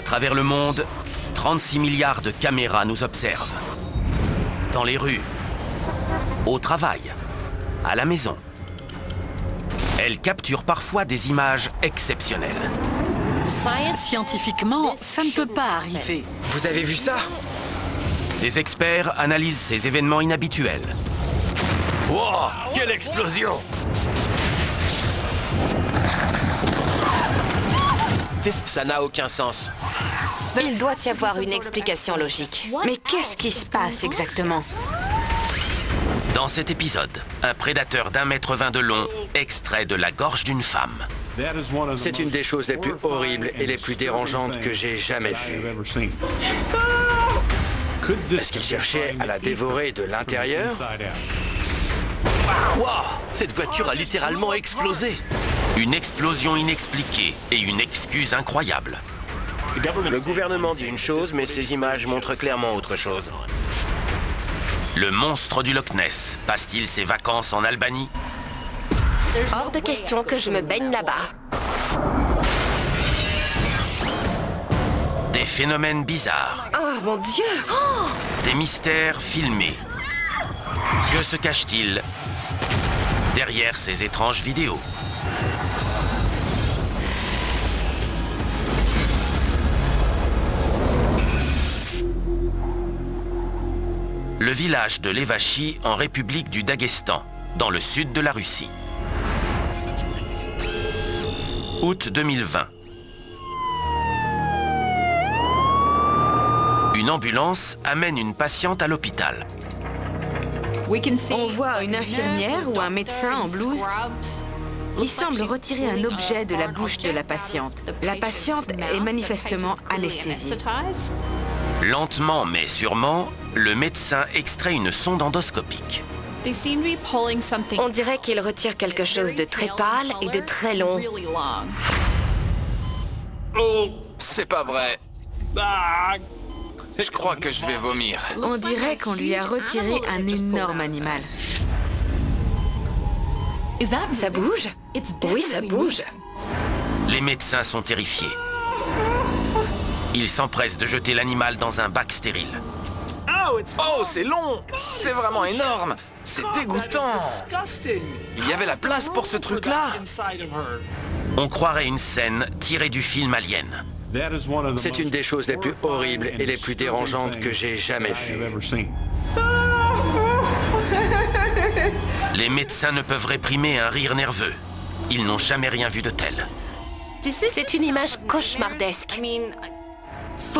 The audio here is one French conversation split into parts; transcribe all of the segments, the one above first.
travers le monde, 36 milliards de caméras nous observent. Dans les rues, au travail, à la maison. Elles capturent parfois des images exceptionnelles. Scientifiquement, ça ne peut pas arriver. Vous avez vu ça? Des experts analysent ces événements inhabituels. Wow, quelle explosion! Ça n'a aucun sens. Il doit y avoir une explication logique. Mais qu'est-ce qui se passe exactement? Dans cet épisode, un prédateur d'1,20 m de long extrait de la gorge d'une femme. C'est une des choses les plus horribles et les plus dérangeantes que j'ai jamais vues. Est-ce qu'il cherchait à la dévorer de l'intérieur? Wow, cette voiture a littéralement explosé. Une explosion inexpliquée et une excuse incroyable. Le gouvernement dit une chose, mais ces images montrent clairement autre chose. Le monstre du Loch Ness passe-t-il ses vacances en Albanie? Hors de question que je me baigne là-bas. Des phénomènes bizarres. Oh mon Dieu! Des mystères filmés. Que se cache-t-il derrière ces étranges vidéos? Le village de Levachi en République du Daghestan, dans le sud de la Russie. Août 2020. Une ambulance amène une patiente à l'hôpital. On voit une infirmière ou un médecin en blouse. Il semble retirer un objet de la bouche de la patiente. La patiente est manifestement anesthésiée. Lentement mais sûrement, le médecin extrait une sonde endoscopique. On dirait qu'il retire quelque chose de très pâle et de très long. Oh, c'est pas vrai. Je crois que je vais vomir. On dirait qu'on lui a retiré un énorme animal. Ça bouge? Oui, ça bouge. Les médecins sont terrifiés. Ils s'empressent de jeter l'animal dans un bac stérile. Oh, c'est long. C'est vraiment énorme. C'est dégoûtant. Il y avait la place pour ce truc-là. On croirait une scène tirée du film Alien. C'est une des choses les plus horribles et les plus dérangeantes que j'ai jamais vues. Les médecins ne peuvent réprimer un rire nerveux. Ils n'ont jamais rien vu de tel. C'est une image cauchemardesque.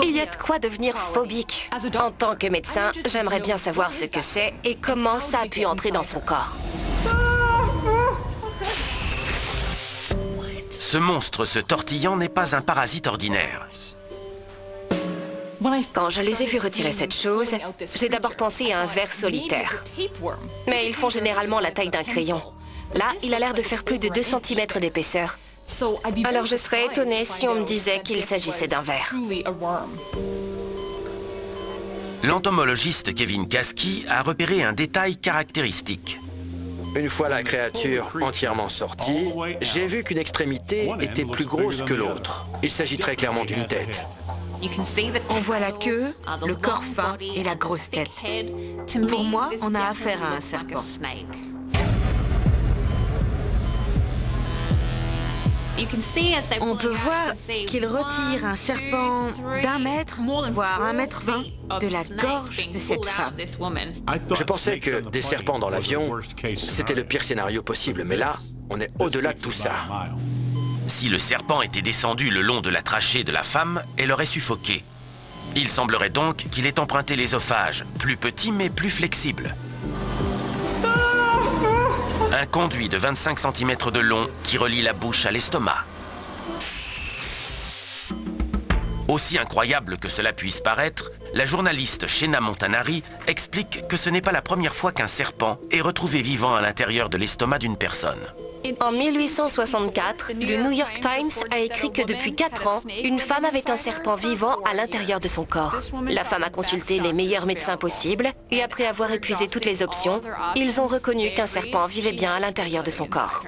Il y a de quoi devenir phobique. En tant que médecin, j'aimerais bien savoir ce que c'est et comment ça a pu entrer dans son corps. Ce monstre se tortillant n'est pas un parasite ordinaire. Quand je les ai vus retirer cette chose, j'ai d'abord pensé à un ver solitaire. Mais ils font généralement la taille d'un crayon. Là, il a l'air de faire plus de 2 cm d'épaisseur. Alors je serais étonnée si on me disait qu'il s'agissait d'un ver. L'entomologiste Kevin Kasky a repéré un détail caractéristique. Une fois la créature entièrement sortie, j'ai vu qu'une extrémité était plus grosse que l'autre. Il s'agit très clairement d'une tête. On voit la queue, le corps fin et la grosse tête. Pour moi, on a affaire à un serpent. On peut voir qu'il retire un serpent d'1 mètre, voire 1,20 m de la gorge de cette femme. Je pensais que des serpents dans l'avion, c'était le pire scénario possible, mais là, on est au-delà de tout ça. Si le serpent était descendu le long de la trachée de la femme, elle aurait suffoqué. Il semblerait donc qu'il ait emprunté l'ésophage, plus petit mais plus flexible. Un conduit de 25 cm de long qui relie la bouche à l'estomac. Aussi incroyable que cela puisse paraître, la journaliste Shena Montanari explique que ce n'est pas la première fois qu'un serpent est retrouvé vivant à l'intérieur de l'estomac d'une personne. En 1864, le New York Times a écrit que depuis 4 ans, une femme avait un serpent vivant à l'intérieur de son corps. La femme a consulté les meilleurs médecins possibles et après avoir épuisé toutes les options, ils ont reconnu qu'un serpent vivait bien à l'intérieur de son corps.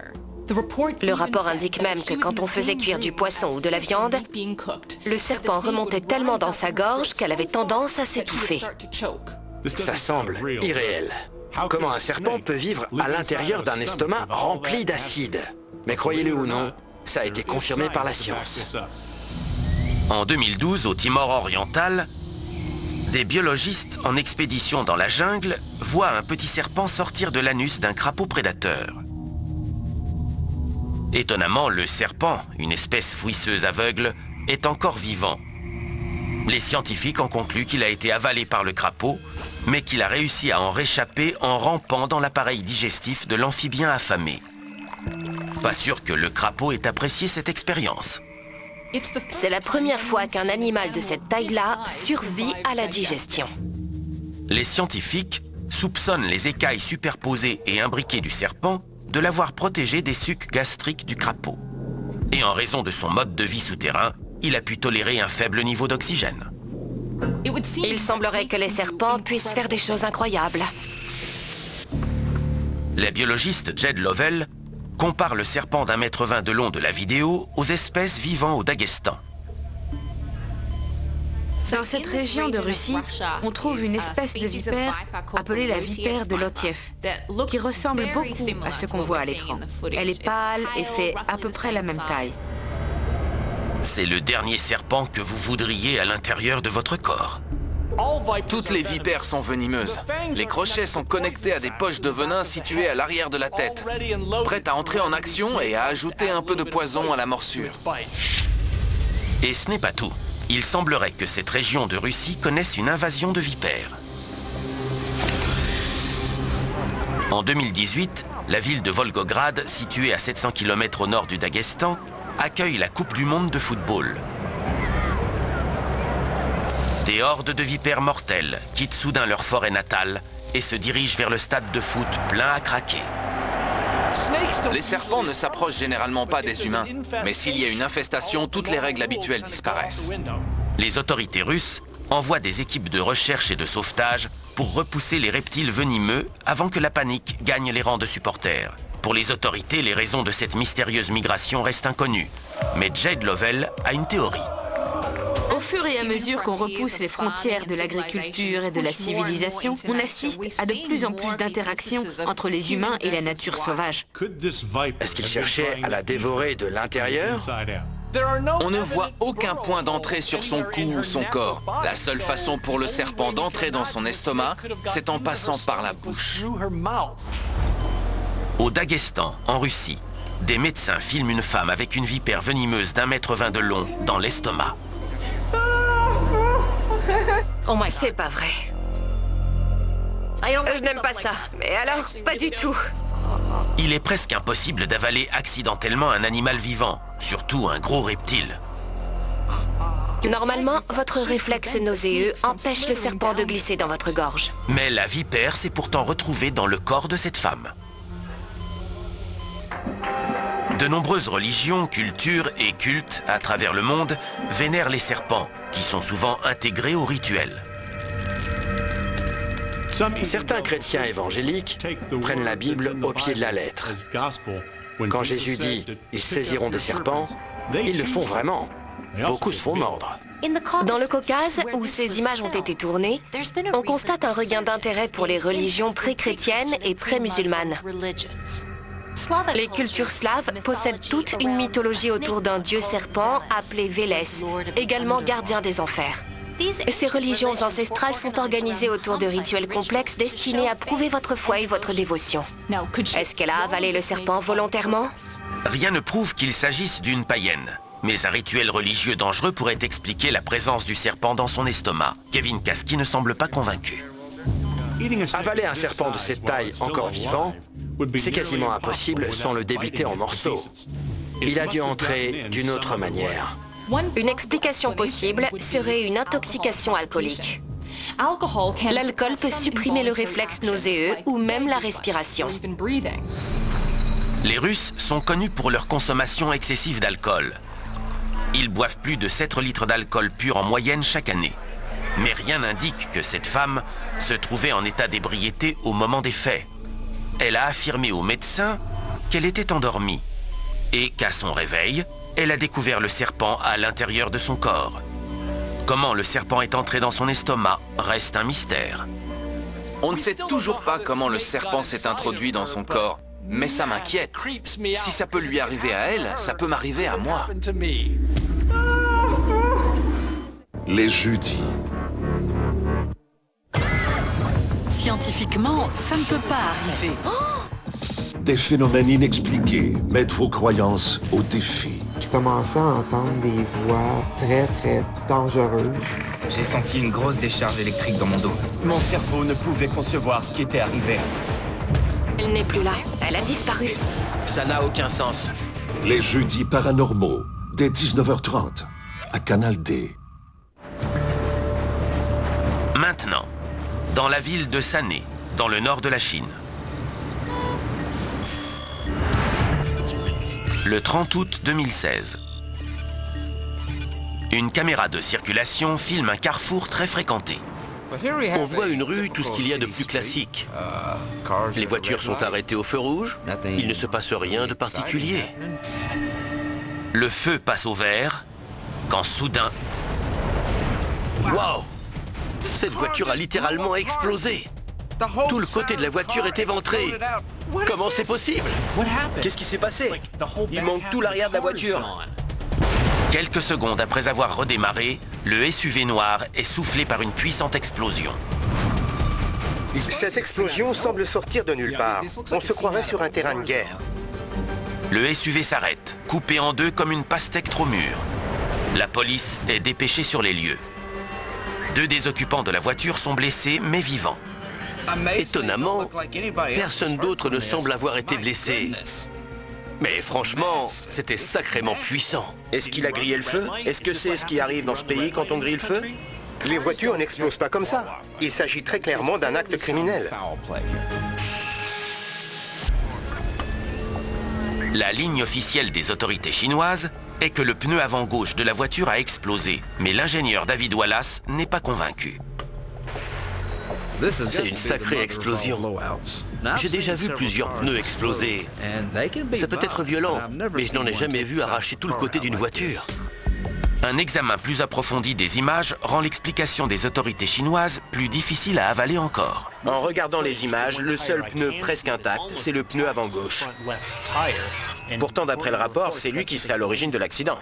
Le rapport indique même que quand on faisait cuire du poisson ou de la viande, le serpent remontait tellement dans sa gorge qu'elle avait tendance à s'étouffer. Ça semble irréel. Comment un serpent peut vivre à l'intérieur d'un estomac rempli d'acide? Mais croyez-le ou non, ça a été confirmé par la science. En 2012, au Timor oriental, des biologistes en expédition dans la jungle voient un petit serpent sortir de l'anus d'un crapaud prédateur. Étonnamment, le serpent, une espèce fouisseuse aveugle, est encore vivant. Les scientifiques ont conclu qu'il a été avalé par le crapaud, mais qu'il a réussi à en réchapper en rampant dans l'appareil digestif de l'amphibien affamé. Pas sûr que le crapaud ait apprécié cette expérience. C'est la première fois qu'un animal de cette taille-là survit à la digestion. Les scientifiques soupçonnent les écailles superposées et imbriquées du serpent de l'avoir protégé des sucs gastriques du crapaud. Et en raison de son mode de vie souterrain, il a pu tolérer un faible niveau d'oxygène. Il semblerait que les serpents puissent faire des choses incroyables. La biologiste Jed Lovell compare le serpent d'1,20 m de long de la vidéo aux espèces vivant au Daghestan. Dans cette région de Russie, on trouve une espèce de vipère appelée la vipère de Lotiev, qui ressemble beaucoup à ce qu'on voit à l'écran. Elle est pâle et fait à peu près la même taille. C'est le dernier serpent que vous voudriez à l'intérieur de votre corps. Toutes les vipères sont venimeuses. Les crochets sont connectés à des poches de venin situées à l'arrière de la tête, prêtes à entrer en action et à ajouter un peu de poison à la morsure. Et ce n'est pas tout. Il semblerait que cette région de Russie connaisse une invasion de vipères. En 2018, la ville de Volgograd, située à 700 km au nord du Daghestan, accueille la Coupe du Monde de football. Des hordes de vipères mortelles quittent soudain leur forêt natale et se dirigent vers le stade de foot plein à craquer. Les serpents ne s'approchent généralement pas des humains, mais s'il y a une infestation, toutes les règles habituelles disparaissent. Les autorités russes envoient des équipes de recherche et de sauvetage pour repousser les reptiles venimeux avant que la panique gagne les rangs de supporters. Pour les autorités, les raisons de cette mystérieuse migration restent inconnues. Mais Jed Lovell a une théorie. Au fur et à mesure qu'on repousse les frontières de l'agriculture et de la civilisation, on assiste à de plus en plus d'interactions entre les humains et la nature sauvage. Est-ce qu'il cherchait à la dévorer de l'intérieur? On ne voit aucun point d'entrée sur son cou ou son corps. La seule façon pour le serpent d'entrer dans son estomac, c'est en passant par la bouche. Au Daghestan, en Russie, des médecins filment une femme avec une vipère venimeuse d'1,20 m de long dans l'estomac. C'est pas vrai. Je n'aime pas ça. Mais alors, pas du tout. Il est presque impossible d'avaler accidentellement un animal vivant, surtout un gros reptile. Normalement, votre réflexe nauséeux empêche le serpent de glisser dans votre gorge. Mais la vipère s'est pourtant retrouvée dans le corps de cette femme. De nombreuses religions, cultures et cultes à travers le monde vénèrent les serpents, qui sont souvent intégrés aux rituels. Certains chrétiens évangéliques prennent la Bible au pied de la lettre. Quand Jésus dit « ils saisiront des serpents », ils le font vraiment. Beaucoup se font mordre. Dans le Caucase, où ces images ont été tournées, on constate un regain d'intérêt pour les religions pré-chrétiennes et pré-musulmanes. Les cultures slaves possèdent toute une mythologie autour d'un dieu serpent appelé Vélès, également gardien des enfers. Ces religions ancestrales sont organisées autour de rituels complexes destinés à prouver votre foi et votre dévotion. Est-ce qu'elle a avalé le serpent volontairement? Rien ne prouve qu'il s'agisse d'une païenne. Mais un rituel religieux dangereux pourrait expliquer la présence du serpent dans son estomac. Kevin Kasky ne semble pas convaincu. Avaler un serpent de cette taille encore vivant, c'est quasiment impossible sans le débiter en morceaux. Il a dû entrer d'une autre manière. Une explication possible serait une intoxication alcoolique. L'alcool peut supprimer le réflexe nauséeux ou même la respiration. Les Russes sont connus pour leur consommation excessive d'alcool. Ils boivent plus de 7 litres d'alcool pur en moyenne chaque année. Mais rien n'indique que cette femme se trouvait en état d'ébriété au moment des faits. Elle a affirmé au médecin qu'elle était endormie et qu'à son réveil, elle a découvert le serpent à l'intérieur de son corps. Comment le serpent est entré dans son estomac reste un mystère. On ne sait toujours pas comment le serpent s'est introduit dans son corps, mais ça m'inquiète. Si ça peut lui arriver à elle, ça peut m'arriver à moi. Les jeudis. Scientifiquement, ça ne peut pas arriver. Des phénomènes inexpliqués mettent vos croyances au défi. Je commençais à entendre des voix très dangereuses. J'ai senti une grosse décharge électrique dans mon dos. Mon cerveau ne pouvait concevoir ce qui était arrivé. Elle n'est plus là. Elle a disparu. Ça n'a aucun sens. Les jeudis paranormaux, dès 19h30, à Canal D. Maintenant, dans la ville de Sané, dans le nord de la Chine. Le 30 août 2016. Une caméra de circulation filme un carrefour très fréquenté. On voit une rue, tout ce qu'il y a de plus classique. Les voitures sont arrêtées au feu rouge. Il ne se passe rien de particulier. Le feu passe au vert, quand soudain... Waouh! Cette voiture a littéralement explosé. Tout le côté de la voiture est éventré. Comment c'est possible? Qu'est-ce qui s'est passé? Il manque tout l'arrière de la voiture. Quelques secondes après avoir redémarré, le SUV noir est soufflé par une puissante explosion. Cette explosion semble sortir de nulle part. On se croirait sur un terrain de guerre. Le SUV s'arrête, coupé en deux comme une pastèque trop mûre. La police est dépêchée sur les lieux. 2 des occupants de la voiture sont blessés, mais vivants. Étonnamment, personne d'autre ne semble avoir été blessé. Mais franchement, c'était sacrément puissant. Est-ce qu'il a grillé le feu? Est-ce que c'est ce qui arrive dans ce pays quand on grille le feu? Les voitures n'explosent pas comme ça. Il s'agit très clairement d'un acte criminel. La ligne officielle des autorités chinoises est que le pneu avant gauche de la voiture a explosé, mais l'ingénieur David Wallace n'est pas convaincu. C'est une sacrée explosion. J'ai déjà vu plusieurs pneus exploser. Ça peut être violent, mais je n'en ai jamais vu arracher tout le côté d'une voiture. Un examen plus approfondi des images rend l'explication des autorités chinoises plus difficile à avaler encore. En regardant les images, le seul pneu presque intact, c'est le pneu avant gauche. Pourtant, d'après le rapport, c'est lui qui serait à l'origine de l'accident.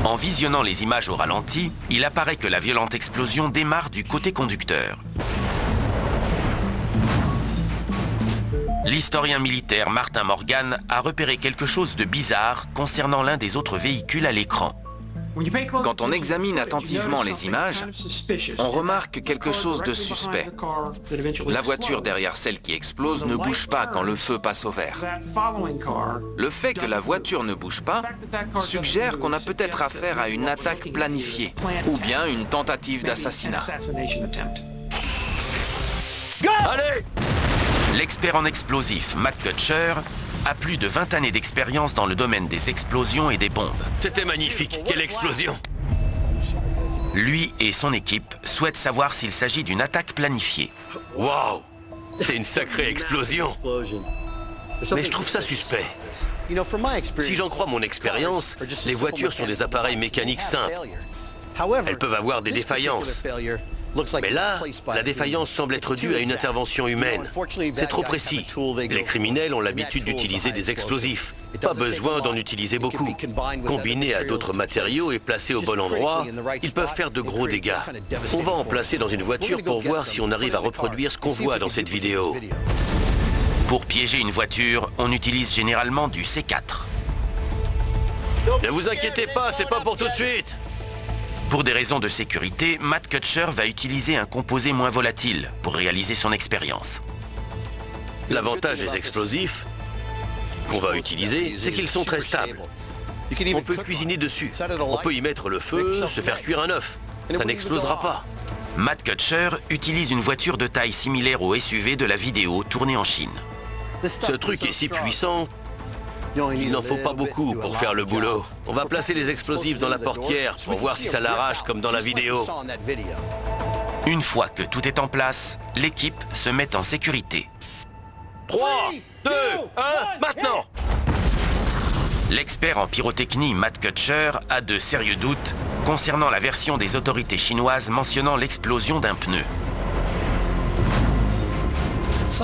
En visionnant les images au ralenti, il apparaît que la violente explosion démarre du côté conducteur. L'historien militaire Martin Morgan a repéré quelque chose de bizarre concernant l'un des autres véhicules à l'écran. Quand on examine attentivement les images, on remarque quelque chose de suspect. La voiture derrière celle qui explose ne bouge pas quand le feu passe au vert. Le fait que la voiture ne bouge pas suggère qu'on a peut-être affaire à une attaque planifiée ou bien une tentative d'assassinat. Allez! L'expert en explosifs Matt Kutcher a plus de 20 années d'expérience dans le domaine des explosions et des bombes. C'était magnifique, quelle explosion! Lui et son équipe souhaitent savoir s'il s'agit d'une attaque planifiée. Waouh! C'est une sacrée explosion! Mais je trouve ça suspect. Si j'en crois mon expérience, les voitures sont des appareils mécaniques simples. Elles peuvent avoir des défaillances. Mais là, la défaillance semble être due à une intervention humaine. C'est trop précis. Les criminels ont l'habitude d'utiliser des explosifs. Pas besoin d'en utiliser beaucoup. Combinés à d'autres matériaux et placés au bon endroit, ils peuvent faire de gros dégâts. On va en placer dans une voiture pour voir si on arrive à reproduire ce qu'on voit dans cette vidéo. Pour piéger une voiture, on utilise généralement du C4. Ne vous inquiétez pas, c'est pas pour tout de suite. Pour des raisons de sécurité, Matt Kutcher va utiliser un composé moins volatile pour réaliser son expérience. L'avantage des explosifs qu'on va utiliser, c'est qu'ils sont très stables. On peut cuisiner dessus. On peut y mettre le feu, se faire cuire un œuf. Ça n'explosera pas. Matt Kutcher utilise une voiture de taille similaire au SUV de la vidéo tournée en Chine. Ce truc est si puissant, il n'en faut pas beaucoup pour faire le boulot. On va placer les explosifs dans la portière pour voir si ça l'arrache comme dans la vidéo. Une fois que tout est en place, l'équipe se met en sécurité. 3, 2, 1, maintenant! L'expert en pyrotechnie Matt Kutcher a de sérieux doutes concernant la version des autorités chinoises mentionnant l'explosion d'un pneu.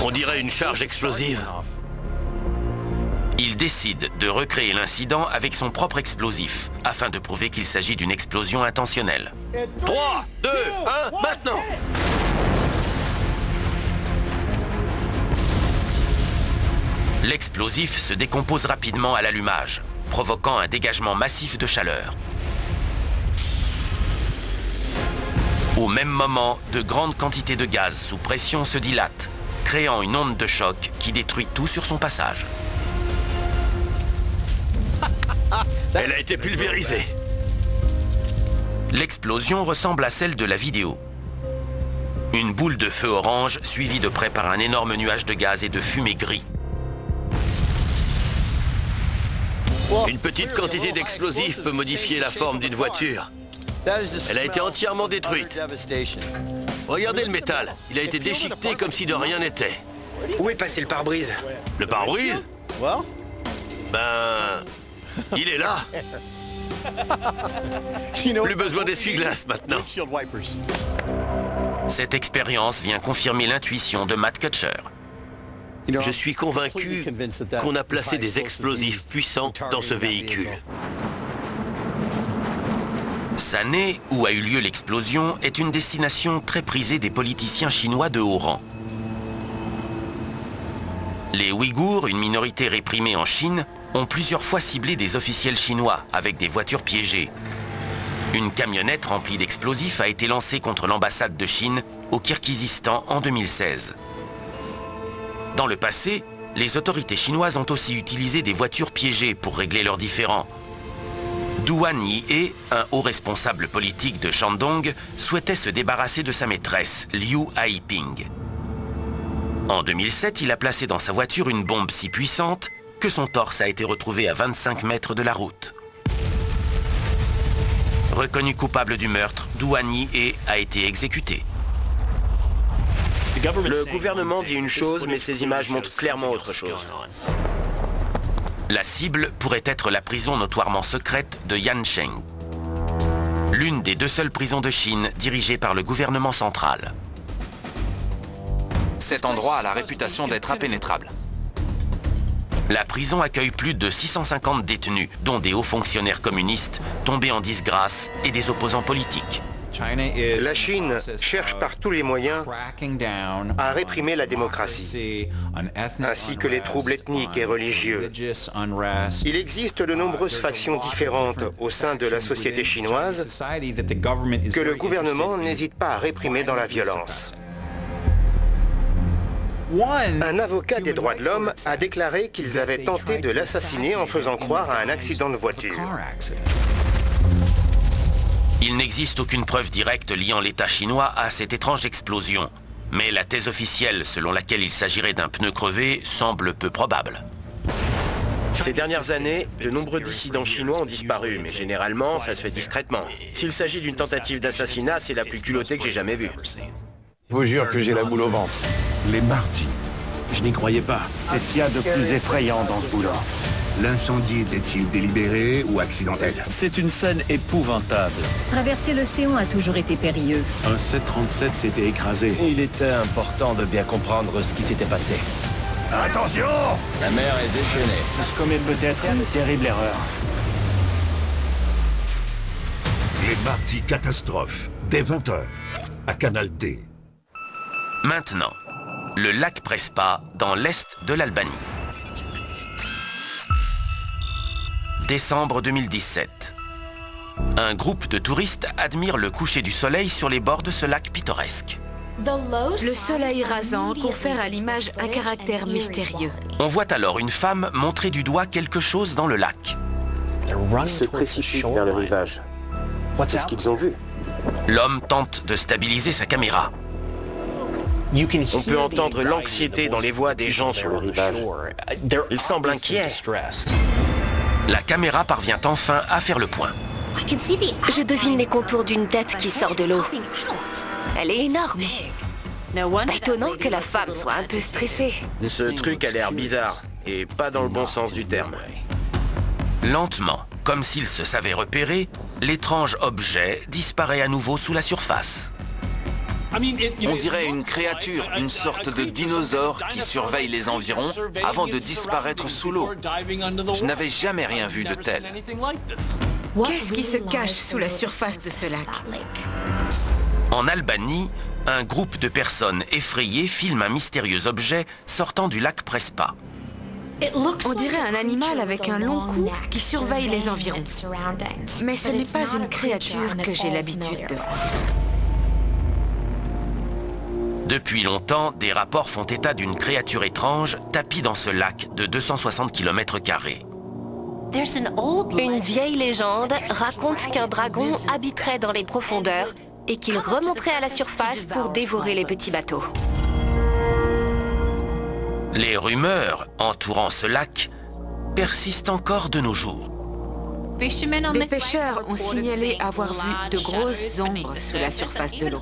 On dirait une charge explosive. Il décide de recréer l'incident avec son propre explosif, afin de prouver qu'il s'agit d'une explosion intentionnelle. 3, 2, 1, maintenant! L'explosif se décompose rapidement à l'allumage, provoquant un dégagement massif de chaleur. Au même moment, de grandes quantités de gaz sous pression se dilatent, créant une onde de choc qui détruit tout sur son passage. Elle a été pulvérisée. L'explosion ressemble à celle de la vidéo. Une boule de feu orange suivie de près par un énorme nuage de gaz et de fumée gris. Une petite quantité d'explosifs peut modifier la forme d'une voiture. Elle a été entièrement détruite. Regardez le métal. Il a été déchiqueté comme si de rien n'était. Où est passé le pare-brise? Le pare-brise? Ben... il est là. Plus besoin d'essuie-glace maintenant. Cette expérience vient confirmer l'intuition de Matt Kutcher. Je suis convaincu qu'on a placé des explosifs puissants dans ce véhicule. Sané, où a eu lieu l'explosion, est une destination très prisée des politiciens chinois de haut rang. Les Ouïghours, une minorité réprimée en Chine, ont plusieurs fois ciblé des officiels chinois avec des voitures piégées. Une camionnette remplie d'explosifs a été lancée contre l'ambassade de Chine au Kirghizistan en 2016. Dans le passé, les autorités chinoises ont aussi utilisé des voitures piégées pour régler leurs différends. Duan Yi-e, un haut responsable politique de Shandong, souhaitait se débarrasser de sa maîtresse, Liu Haiping. En 2007, il a placé dans sa voiture une bombe si puissante que son torse a été retrouvé à 25 mètres de la route. Reconnu coupable du meurtre, Duan Yi-e a été exécuté. Le gouvernement dit une chose, mais ces images montrent clairement autre chose. La cible pourrait être la prison notoirement secrète de Yancheng, l'une des 2 seules prisons de Chine dirigées par le gouvernement central. Cet endroit a la réputation d'être impénétrable. La prison accueille plus de 650 détenus, dont des hauts fonctionnaires communistes tombés en disgrâce et des opposants politiques. La Chine cherche par tous les moyens à réprimer la démocratie, ainsi que les troubles ethniques et religieux. Il existe de nombreuses factions différentes au sein de la société chinoise que le gouvernement n'hésite pas à réprimer dans la violence. Un avocat des droits de l'homme a déclaré qu'ils avaient tenté de l'assassiner en faisant croire à un accident de voiture. Il n'existe aucune preuve directe liant l'État chinois à cette étrange explosion, mais la thèse officielle selon laquelle il s'agirait d'un pneu crevé semble peu probable. Ces dernières années, de nombreux dissidents chinois ont disparu, mais généralement, ça se fait discrètement. S'il s'agit d'une tentative d'assassinat, c'est la plus culottée que j'ai jamais vue. Je vous jure que j'ai la boule au ventre. Les martyrs. Je n'y croyais pas. Qu'est-ce qu'il y a de plus effrayant dans ce boulot? L'incendie était-il délibéré ou accidentel? C'est une scène épouvantable. Traverser l'océan a toujours été périlleux. Un 737 s'était écrasé. Il était important de bien comprendre ce qui s'était passé. Attention! La mer est déchaînée. Je commets peut-être une terrible erreur. Les martyrs catastrophes, dès 20h, à Canal D. Maintenant, le lac Prespa dans l'est de l'Albanie. Décembre 2017. Un groupe de touristes admire le coucher du soleil sur les bords de ce lac pittoresque. Le soleil rasant confère à l'image un caractère mystérieux. On voit alors une femme montrer du doigt quelque chose dans le lac. Ils se précipitent vers le rivage. C'est ce qu'ils ont vu. L'homme tente de stabiliser sa caméra. On peut entendre l'anxiété dans les voix des gens sur le rivage. Ils semblent inquiets. La caméra parvient enfin à faire le point. Je devine les contours d'une tête qui sort de l'eau. Elle est énorme. Étonnant que la femme soit un peu stressée. Ce truc a l'air bizarre, et pas dans le bon sens du terme. Lentement, comme s'il se savait repérer, l'étrange objet disparaît à nouveau sous la surface. On dirait une créature, une sorte de dinosaure qui surveille les environs avant de disparaître sous l'eau. Je n'avais jamais rien vu de tel. Qu'est-ce qui se cache sous la surface de ce lac? En Albanie, un groupe de personnes effrayées filme un mystérieux objet sortant du lac Prespa. On dirait un animal avec un long cou qui surveille les environs. Mais ce n'est pas une créature que j'ai l'habitude de voir. Depuis longtemps, des rapports font état d'une créature étrange tapie dans ce lac de 260 km². Une vieille légende raconte qu'un dragon habiterait dans les profondeurs et qu'il remonterait à la surface pour dévorer les petits bateaux. Les rumeurs entourant ce lac persistent encore de nos jours. Des pêcheurs ont signalé avoir vu de grosses ombres sous la surface de l'eau.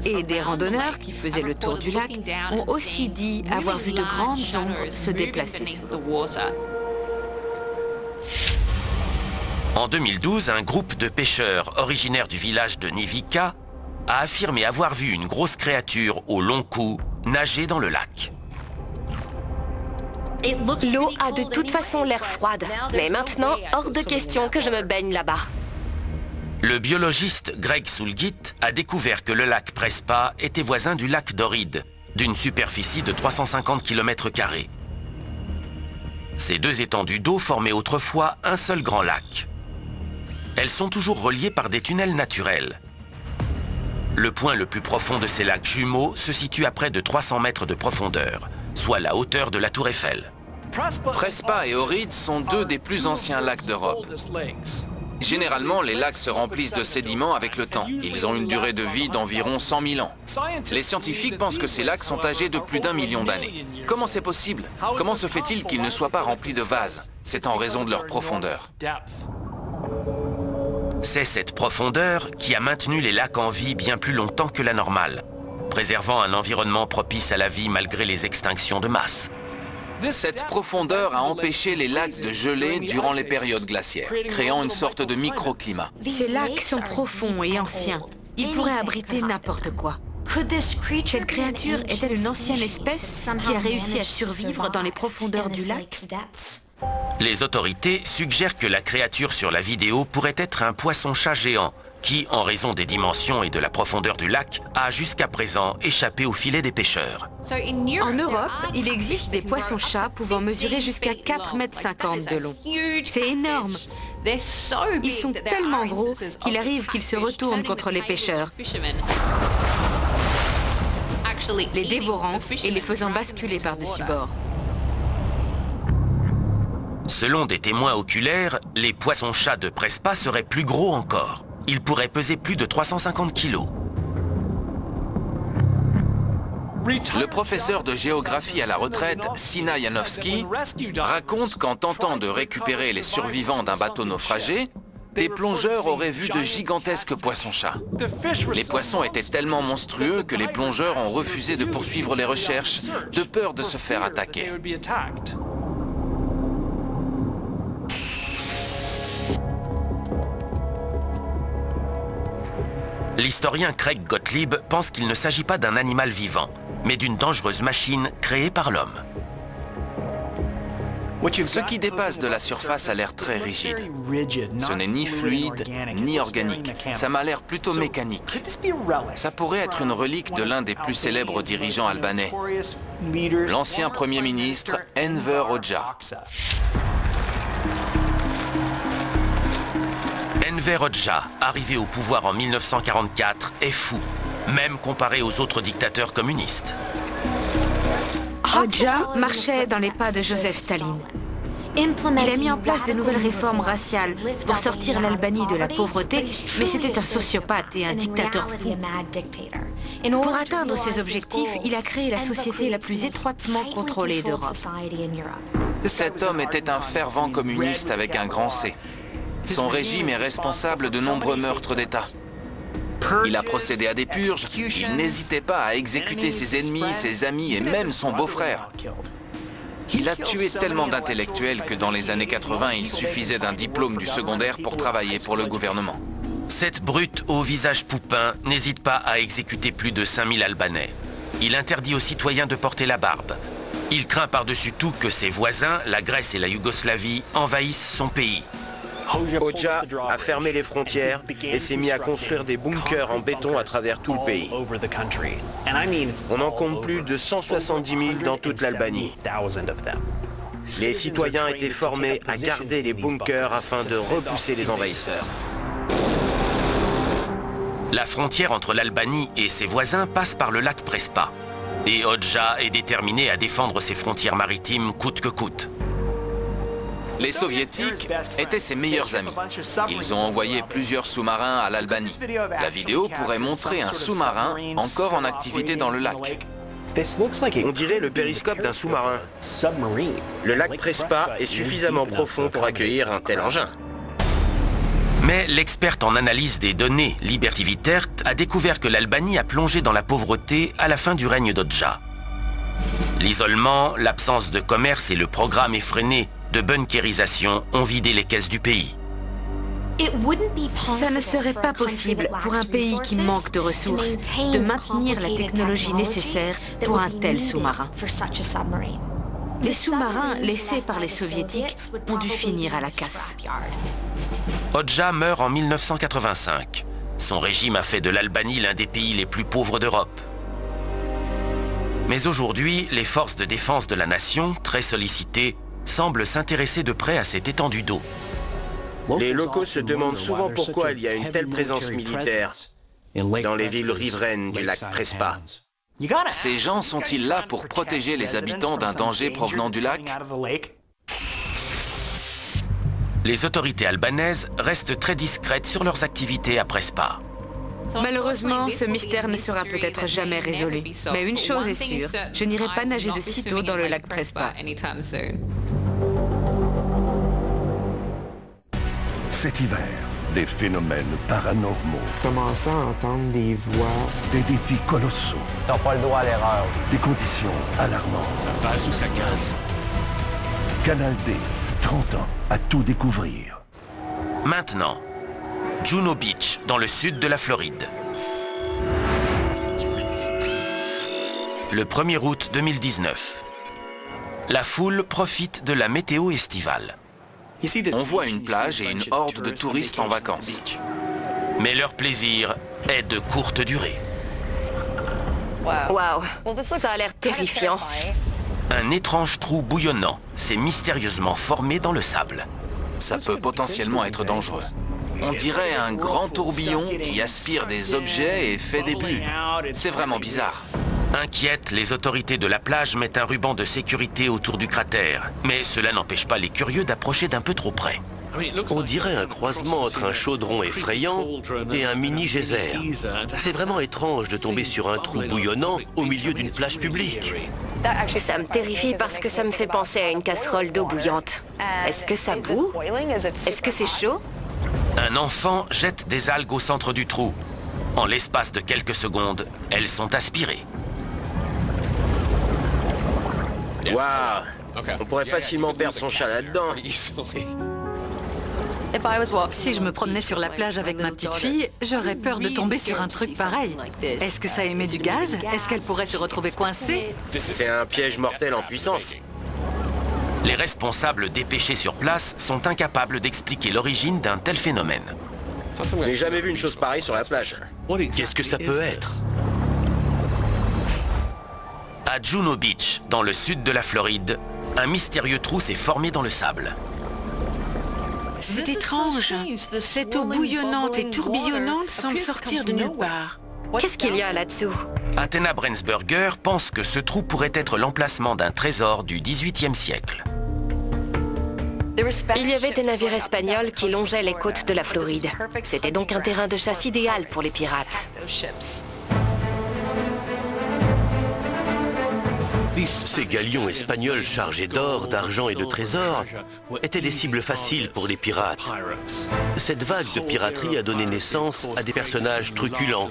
Et des randonneurs qui faisaient le tour du lac ont aussi dit avoir vu de grandes ombres se déplacer sous l'eau. En 2012, un groupe de pêcheurs originaires du village de Nivika a affirmé avoir vu une grosse créature au long cou nager dans le lac. L'eau a de toute façon l'air froide, mais maintenant, hors de question que je me baigne là-bas. Le biologiste Greg Soulgit a découvert que le lac Prespa était voisin du lac Doride, d'une superficie de 350 km². Ces deux étendues d'eau formaient autrefois un seul grand lac. Elles sont toujours reliées par des tunnels naturels. Le point le plus profond de ces lacs jumeaux se situe à près de 300 mètres de profondeur, soit la hauteur de la Tour Eiffel. Prespa et Ohrid sont deux des plus anciens lacs d'Europe. Généralement, les lacs se remplissent de sédiments avec le temps. Ils ont une durée de vie d'environ 100 000 ans. Les scientifiques pensent que ces lacs sont âgés de plus d'1 million d'années. Comment c'est possible? Comment se fait-il qu'ils ne soient pas remplis de vases? C'est en raison de leur profondeur. C'est cette profondeur qui a maintenu les lacs en vie bien plus longtemps que la normale, préservant un environnement propice à la vie malgré les extinctions de masse. Cette profondeur a empêché les lacs de geler durant les périodes glaciaires, créant une sorte de microclimat. Ces lacs sont profonds et anciens. Ils pourraient abriter n'importe quoi. Cette créature est-elle une ancienne espèce qui a réussi à survivre dans les profondeurs du lac? Les autorités suggèrent que la créature sur la vidéo pourrait être un poisson-chat géant qui, en raison des dimensions et de la profondeur du lac, a jusqu'à présent échappé au filet des pêcheurs. En Europe, il existe des poissons-chats pouvant mesurer jusqu'à 4,50 m de long. C'est énorme. Ils sont tellement gros qu'il arrive qu'ils se retournent contre les pêcheurs, les dévorant et les faisant basculer par-dessus bord. Selon des témoins oculaires, les poissons-chats de Prespa seraient plus gros encore. Ils pourraient peser plus de 350 kilos. Le professeur de géographie à la retraite, Sina Janowski, raconte qu'en tentant de récupérer les survivants d'un bateau naufragé, des plongeurs auraient vu de gigantesques poissons-chats. Les poissons étaient tellement monstrueux que les plongeurs ont refusé de poursuivre les recherches, de peur de se faire attaquer. L'historien Craig Gottlieb pense qu'il ne s'agit pas d'un animal vivant, mais d'une dangereuse machine créée par l'homme. Ce qui dépasse de la surface a l'air très rigide. Ce n'est ni fluide, ni organique. Ça m'a l'air plutôt mécanique. Ça pourrait être une relique de l'un des plus célèbres dirigeants albanais, l'ancien Premier ministre Enver Hoxha. Enver Hoxha, arrivé au pouvoir en 1944, est fou, même comparé aux autres dictateurs communistes. Hoxha marchait dans les pas de Joseph Staline. Il a mis en place de nouvelles réformes raciales pour sortir l'Albanie de la pauvreté, mais c'était un sociopathe et un dictateur fou. Pour atteindre ses objectifs, il a créé la société la plus étroitement contrôlée d'Europe. Cet homme était un fervent communiste avec un grand C. Son régime est responsable de nombreux meurtres d'État. Il a procédé à des purges, il n'hésitait pas à exécuter ses ennemis, ses amis et même son beau-frère. Il a tué tellement d'intellectuels que dans les années 80, il suffisait d'un diplôme du secondaire pour travailler pour le gouvernement. Cette brute au visage poupin n'hésite pas à exécuter plus de 5000 Albanais. Il interdit aux citoyens de porter la barbe. Il craint par-dessus tout que ses voisins, la Grèce et la Yougoslavie, envahissent son pays. Hoxha a fermé les frontières et s'est mis à construire des bunkers en béton à travers tout le pays. On en compte plus de 170 000 dans toute l'Albanie. Les citoyens étaient formés à garder les bunkers afin de repousser les envahisseurs. La frontière entre l'Albanie et ses voisins passe par le lac Prespa. Et Hoxha est déterminé à défendre ses frontières maritimes coûte que coûte. Les Soviétiques étaient ses meilleurs amis. Ils ont envoyé plusieurs sous-marins à l'Albanie. La vidéo pourrait montrer un sous-marin encore en activité dans le lac. On dirait le périscope d'un sous-marin. Le lac Prespa est suffisamment profond pour accueillir un tel engin. Mais l'experte en analyse des données, Liberty Wittert, a découvert que l'Albanie a plongé dans la pauvreté à la fin du règne d'Hoxha. L'isolement, l'absence de commerce et le programme effréné de bunkérisation ont vidé les caisses du pays. Ça ne serait pas possible pour un pays qui manque de ressources de maintenir la technologie nécessaire pour un tel sous-marin. Les sous-marins laissés par les Soviétiques ont dû finir à la casse. Hoxha meurt en 1985. Son régime a fait de l'Albanie l'un des pays les plus pauvres d'Europe. Mais aujourd'hui, les forces de défense de la nation, très sollicitées, semblent s'intéresser de près à cette étendue d'eau. Les locaux se demandent souvent pourquoi il y a une telle présence militaire dans les villes riveraines du lac Prespa. Ces gens sont-ils là pour protéger les habitants d'un danger provenant du lac? Les autorités albanaises restent très discrètes sur leurs activités à Prespa. Malheureusement, ce mystère ne sera peut-être jamais résolu. Mais une chose est sûre, je n'irai pas nager de sitôt dans le lac Prespa. Cet hiver, des phénomènes paranormaux. Commençant à entendre des voix. Des défis colossaux. T'as pas le droit à l'erreur. Des conditions alarmantes. Ça passe ou ça casse. Canal D, 30 ans à tout découvrir. Maintenant, Juno Beach, dans le sud de la Floride. Le 1er août 2019. La foule profite de la météo estivale. On voit une plage et une horde de touristes en vacances. Mais leur plaisir est de courte durée. Waouh, ça a l'air terrifiant. Un étrange trou bouillonnant s'est mystérieusement formé dans le sable. Ça peut potentiellement être dangereux. On dirait un grand tourbillon qui aspire des objets et fait des bulles. C'est vraiment bizarre. Inquiètes, les autorités de la plage mettent un ruban de sécurité autour du cratère. Mais cela n'empêche pas les curieux d'approcher d'un peu trop près. On dirait un croisement entre un chaudron effrayant et un mini geyser. C'est vraiment étrange de tomber sur un trou bouillonnant au milieu d'une plage publique. Ça me terrifie parce que ça me fait penser à une casserole d'eau bouillante. Est-ce que ça bout? Est-ce que c'est chaud? Un enfant jette des algues au centre du trou. En l'espace de quelques secondes, elles sont aspirées. Waouh! On pourrait facilement perdre son chat là-dedans. Si je me promenais sur la plage avec ma petite fille, j'aurais peur de tomber sur un truc pareil. Est-ce que ça émet du gaz? Est-ce qu'elle pourrait se retrouver coincée? C'est un piège mortel en puissance. Les responsables dépêchés sur place sont incapables d'expliquer l'origine d'un tel phénomène. Je n'ai jamais vu une chose pareille sur la plage. Qu'est-ce que ça peut être? À Juno Beach, dans le sud de la Floride, un mystérieux trou s'est formé dans le sable. C'est étrange. Cette eau bouillonnante et tourbillonnante semble sortir de nulle part. Qu'est-ce qu'il y a là-dessous? Athena Brensberger pense que ce trou pourrait être l'emplacement d'un trésor du XVIIIe siècle. Il y avait des navires espagnols qui longeaient les côtes de la Floride. C'était donc un terrain de chasse idéal pour les pirates. Ces galions espagnols chargés d'or, d'argent et de trésors étaient des cibles faciles pour les pirates. Cette vague de piraterie a donné naissance à des personnages truculents,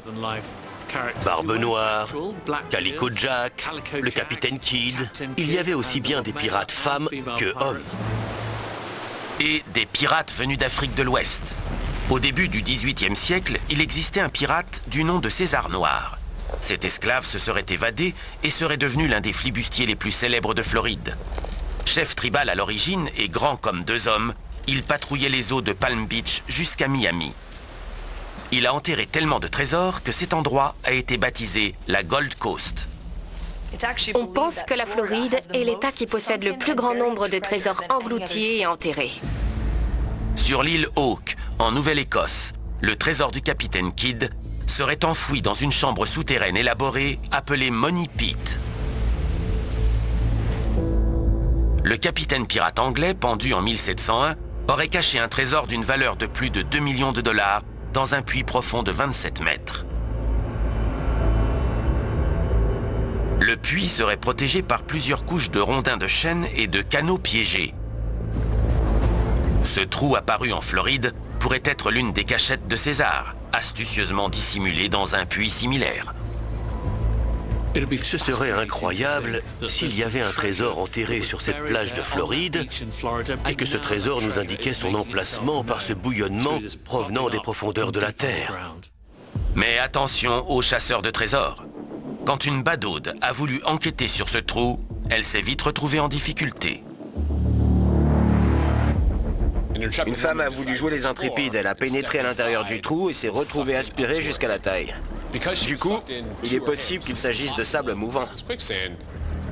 Barbe Noire, Calico Jack, le Capitaine Kidd. Il y avait aussi bien des pirates femmes que hommes. Et des pirates venus d'Afrique de l'Ouest. Au début du XVIIIe siècle, il existait un pirate du nom de César Noir. Cet esclave se serait évadé et serait devenu l'un des flibustiers les plus célèbres de Floride. Chef tribal à l'origine et grand comme deux hommes, il patrouillait les eaux de Palm Beach jusqu'à Miami. Il a enterré tellement de trésors que cet endroit a été baptisé la Gold Coast. On pense que la Floride est l'État qui possède le plus grand nombre de trésors engloutis et enterrés. Sur l'île Hawke, en Nouvelle-Écosse, le trésor du capitaine Kidd serait enfoui dans une chambre souterraine élaborée appelée Money Pit. Le capitaine pirate anglais, pendu en 1701, aurait caché un trésor d'une valeur de plus de 2 millions de dollars dans un puits profond de 27 mètres. Le puits serait protégé par plusieurs couches de rondins de chêne et de canaux piégés. Ce trou apparu en Floride pourrait être l'une des cachettes de César, astucieusement dissimulée dans un puits similaire. Ce serait incroyable s'il y avait un trésor enterré sur cette plage de Floride et que ce trésor nous indiquait son emplacement par ce bouillonnement provenant des profondeurs de la Terre. Mais attention aux chasseurs de trésors. Quand une badaude a voulu enquêter sur ce trou, elle s'est vite retrouvée en difficulté. Une femme a voulu jouer les intrépides. Elle a pénétré à l'intérieur du trou et s'est retrouvée aspirée jusqu'à la taille. Du coup, il est possible qu'il s'agisse de sable mouvant.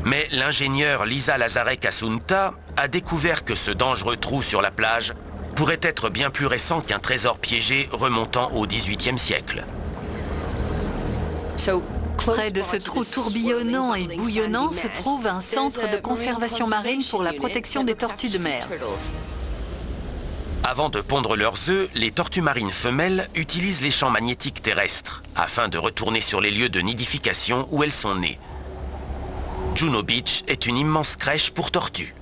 Mais l'ingénieur Lisa Lazarek Assunta a découvert que ce dangereux trou sur la plage pourrait être bien plus récent qu'un trésor piégé remontant au XVIIIe siècle. Près de ce trou tourbillonnant et bouillonnant se trouve un centre de conservation marine pour la protection des tortues de mer. Avant de pondre leurs œufs, les tortues marines femelles utilisent les champs magnétiques terrestres afin de retourner sur les lieux de nidification où elles sont nées. Juno Beach est une immense crèche pour tortues.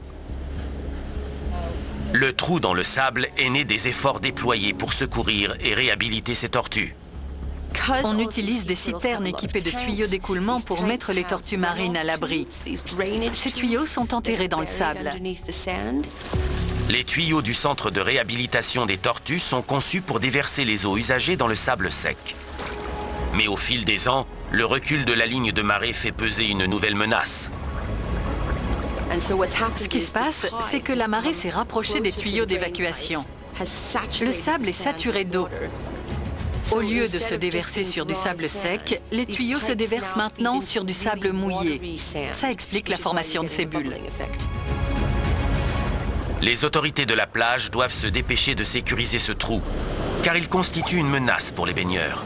Le trou dans le sable est né des efforts déployés pour secourir et réhabiliter ces tortues. On utilise des citernes équipées de tuyaux d'écoulement pour mettre les tortues marines à l'abri. Ces tuyaux sont enterrés dans le sable. Les tuyaux du centre de réhabilitation des tortues sont conçus pour déverser les eaux usagées dans le sable sec. Mais au fil des ans, le recul de la ligne de marée fait peser une nouvelle menace. Ce qui se passe, c'est que la marée s'est rapprochée des tuyaux d'évacuation. Le sable est saturé d'eau. Au lieu de se déverser sur du sable sec, les tuyaux se déversent maintenant sur du sable mouillé. Ça explique la formation de ces bulles. Les autorités de la plage doivent se dépêcher de sécuriser ce trou, car il constitue une menace pour les baigneurs.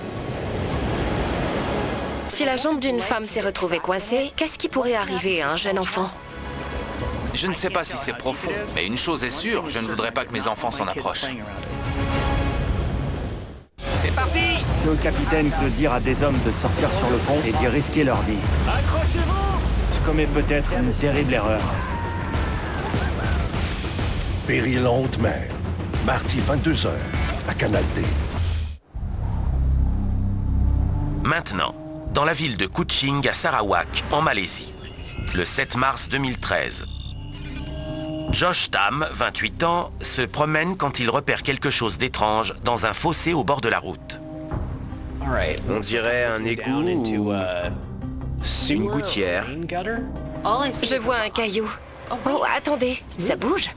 Si la jambe d'une femme s'est retrouvée coincée, qu'est-ce qui pourrait arriver à un jeune enfant? Je ne sais pas si c'est profond, mais une chose est sûre, je ne voudrais pas que mes enfants s'en approchent. C'est parti! C'est au capitaine de dire à des hommes de sortir sur le pont et d'y risquer leur vie. Accrochez-vous! Je commets peut-être une terrible erreur. Péril en haute mer. Mardi 22h, à Canal D. Maintenant, dans la ville de Kuching à Sarawak, en Malaisie, le 7 mars 2013. Josh Tam, 28 ans, se promène quand il repère quelque chose d'étrange dans un fossé au bord de la route. On dirait un égout ou une gouttière. Je vois un caillou. Oh, attendez, ça bouge?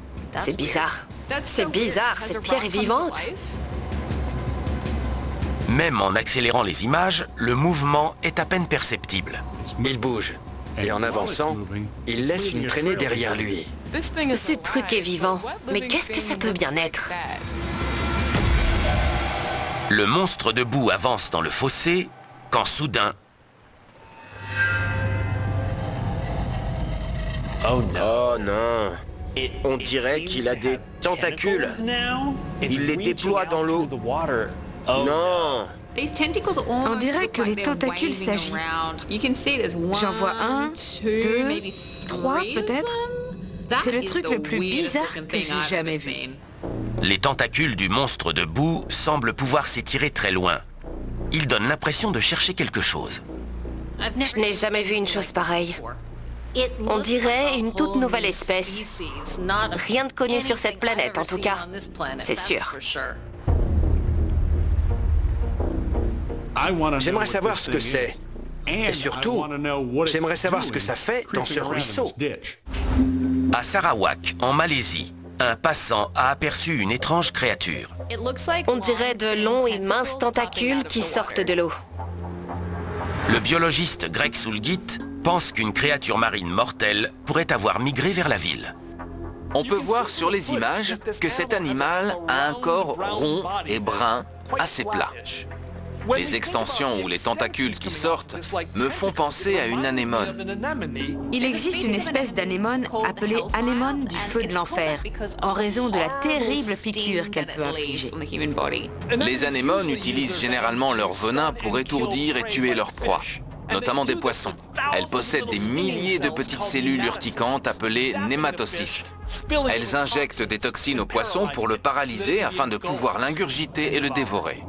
C'est bizarre. C'est bizarre, cette pierre est vivante. Même en accélérant les images, le mouvement est à peine perceptible. Il bouge. Et en avançant, il laisse une traînée derrière lui. Ce truc est vivant. Mais qu'est-ce que ça peut bien être? Le monstre de boue avance dans le fossé, quand soudain... Oh non! On dirait qu'il a des tentacules. Il les déploie dans l'eau. Non! On dirait que les tentacules s'agitent. J'en vois 1, 2, 3 peut-être. C'est le truc le plus bizarre que j'ai jamais vu. Les tentacules du monstre de boue semblent pouvoir s'étirer très loin. il donne l'impression de chercher quelque chose. Je n'ai jamais vu une chose pareille. On dirait une toute nouvelle espèce. Rien de connu sur cette planète, en tout cas. C'est sûr. J'aimerais savoir ce que c'est. Et surtout, j'aimerais savoir ce que ça fait dans ce ruisseau. À Sarawak, en Malaisie, un passant a aperçu une étrange créature. On dirait de longs et minces tentacules qui sortent de l'eau. Le biologiste Greg Soulgit pense qu'une créature marine mortelle pourrait avoir migré vers la ville. On peut voir sur les images que cet animal a un corps rond et brun, assez plat. Les extensions ou les tentacules qui sortent me font penser à une anémone. Il existe une espèce d'anémone appelée anémone du feu de l'enfer, en raison de la terrible piqûre qu'elle peut infliger. Les anémones utilisent généralement leur venin pour étourdir et tuer leurs proies, notamment des poissons. Elles possèdent des milliers de petites cellules urticantes appelées nématocystes. Elles injectent des toxines au poisson pour le paralyser afin de pouvoir l'ingurgiter et le dévorer.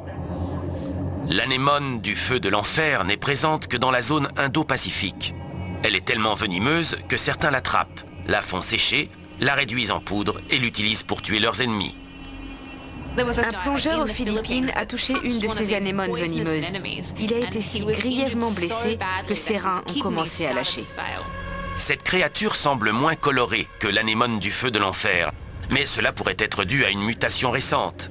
L'anémone du feu de l'enfer n'est présente que dans la zone Indo-Pacifique. Elle est tellement venimeuse que certains l'attrapent, la font sécher, la réduisent en poudre et l'utilisent pour tuer leurs ennemis. Un plongeur aux Philippines a touché une de ces anémones venimeuses. Il a été si grièvement blessé que ses reins ont commencé à lâcher. Cette créature semble moins colorée que l'anémone du feu de l'enfer, mais cela pourrait être dû à une mutation récente.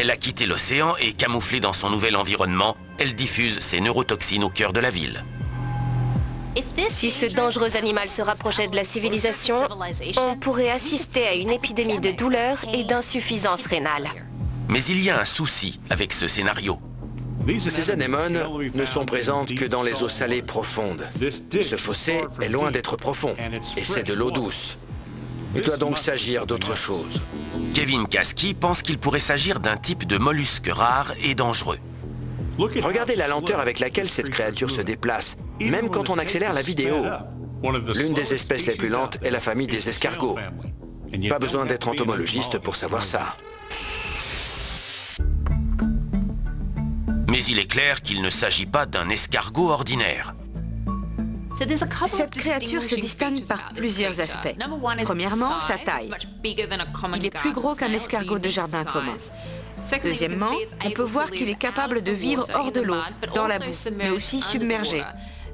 Elle a quitté l'océan et, camouflée dans son nouvel environnement, elle diffuse ses neurotoxines au cœur de la ville. Si ce dangereux animal se rapprochait de la civilisation, on pourrait assister à une épidémie de douleur et d'insuffisance rénale. Mais il y a un souci avec ce scénario. Ces anémones ne sont présentes que dans les eaux salées profondes. Ce fossé est loin d'être profond, et c'est de l'eau douce. Il doit donc s'agir d'autre chose. Kevin Kasky pense qu'il pourrait s'agir d'un type de mollusque rare et dangereux. Regardez la lenteur avec laquelle cette créature se déplace, même quand on accélère la vidéo. L'une des espèces les plus lentes est la famille des escargots. Pas besoin d'être entomologiste pour savoir ça. Mais il est clair qu'il ne s'agit pas d'un escargot ordinaire. Cette créature se distingue par plusieurs aspects. Premièrement, sa taille. Il est plus gros qu'un escargot de jardin commun. Deuxièmement, on peut voir qu'il est capable de vivre hors de l'eau, dans la boue, mais aussi submergé.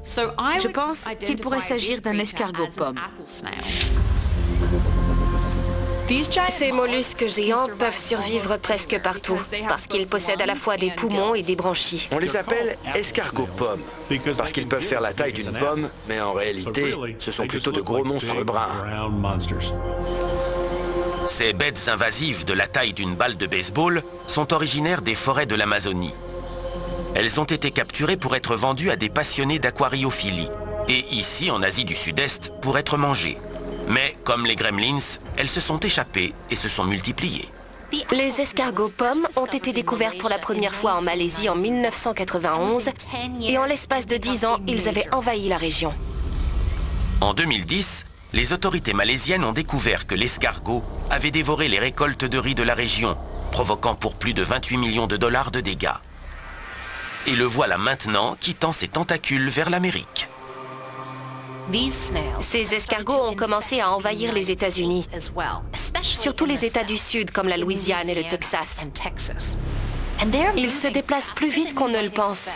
Je pense qu'il pourrait s'agir d'un escargot pomme. Ces mollusques géants peuvent survivre presque partout, parce qu'ils possèdent à la fois des poumons et des branchies. On les appelle escargots pommes, parce qu'ils peuvent faire la taille d'une pomme, mais en réalité, ce sont plutôt de gros monstres bruns. Ces bêtes invasives de la taille d'une balle de baseball sont originaires des forêts de l'Amazonie. Elles ont été capturées pour être vendues à des passionnés d'aquariophilie, et ici, en Asie du Sud-Est, pour être mangées. Mais, comme les gremlins, elles se sont échappées et se sont multipliées. Les escargots pommes ont été découverts pour la première fois en Malaisie en 1991, et en l'espace de 10 ans, ils avaient envahi la région. En 2010, les autorités malaisiennes ont découvert que l'escargot avait dévoré les récoltes de riz de la région, provoquant pour plus de 28 millions de dollars de dégâts. Et le voilà maintenant quittant ses tentacules vers l'Amérique. Ces escargots ont commencé à envahir les États-Unis, surtout les États du Sud comme la Louisiane et le Texas. Ils se déplacent plus vite qu'on ne le pense.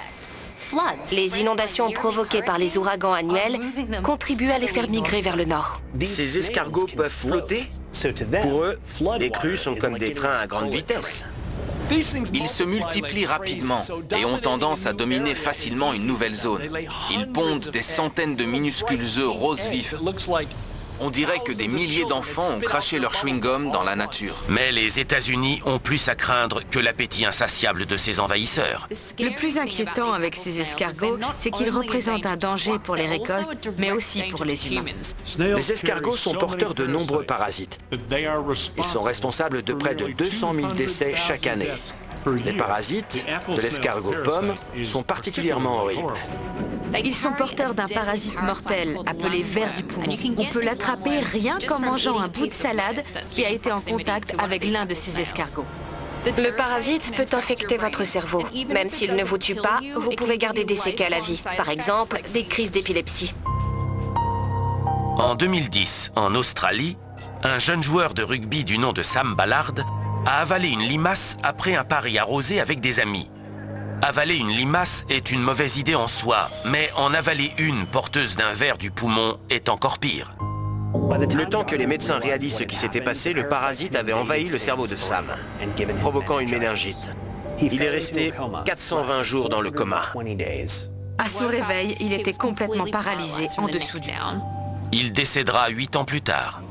Les inondations provoquées par les ouragans annuels contribuent à les faire migrer vers le nord. Ces escargots peuvent flotter? Pour eux, les crues sont comme des trains à grande vitesse. Ils se multiplient rapidement et ont tendance à dominer facilement une nouvelle zone. Ils pondent des centaines de minuscules œufs roses vifs. On dirait que des milliers d'enfants ont craché leur chewing-gum dans la nature. Mais les États-Unis ont plus à craindre que l'appétit insatiable de ces envahisseurs. Le plus inquiétant avec ces escargots, c'est qu'ils représentent un danger pour les récoltes, mais aussi pour les humains. Les escargots sont porteurs de nombreux parasites. Ils sont responsables de près de 200 000 décès chaque année. Les parasites de l'escargot pomme sont particulièrement horribles. Ils sont porteurs d'un parasite mortel appelé ver du poumon. On peut l'attraper rien qu'en mangeant un bout de salade qui a été en contact avec l'un de ces escargots. Le parasite peut infecter votre cerveau. Même s'il ne vous tue pas, vous pouvez garder des séquelles à vie. Par exemple, des crises d'épilepsie. En 2010, en Australie, un jeune joueur de rugby du nom de Sam Ballard a avalé une limace après un pari arrosé avec des amis. Avaler une limace est une mauvaise idée en soi, mais en avaler une porteuse d'un ver du poumon est encore pire. Le temps que les médecins réalisent ce qui s'était passé, le parasite avait envahi le cerveau de Sam, provoquant une méningite. Il est resté 420 jours dans le coma. À son réveil, il était complètement paralysé en dessous du... Il décédera 8 ans plus tard.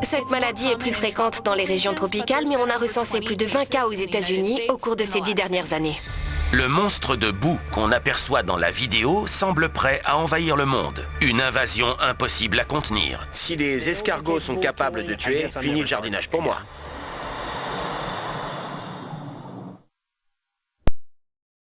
Cette maladie est plus fréquente dans les régions tropicales, mais on a recensé plus de 20 cas aux États-Unis au cours de ces 10 dernières années. Le monstre de boue qu'on aperçoit dans la vidéo semble prêt à envahir le monde. Une invasion impossible à contenir. Si les escargots sont capables de tuer, fini le jardinage pour moi.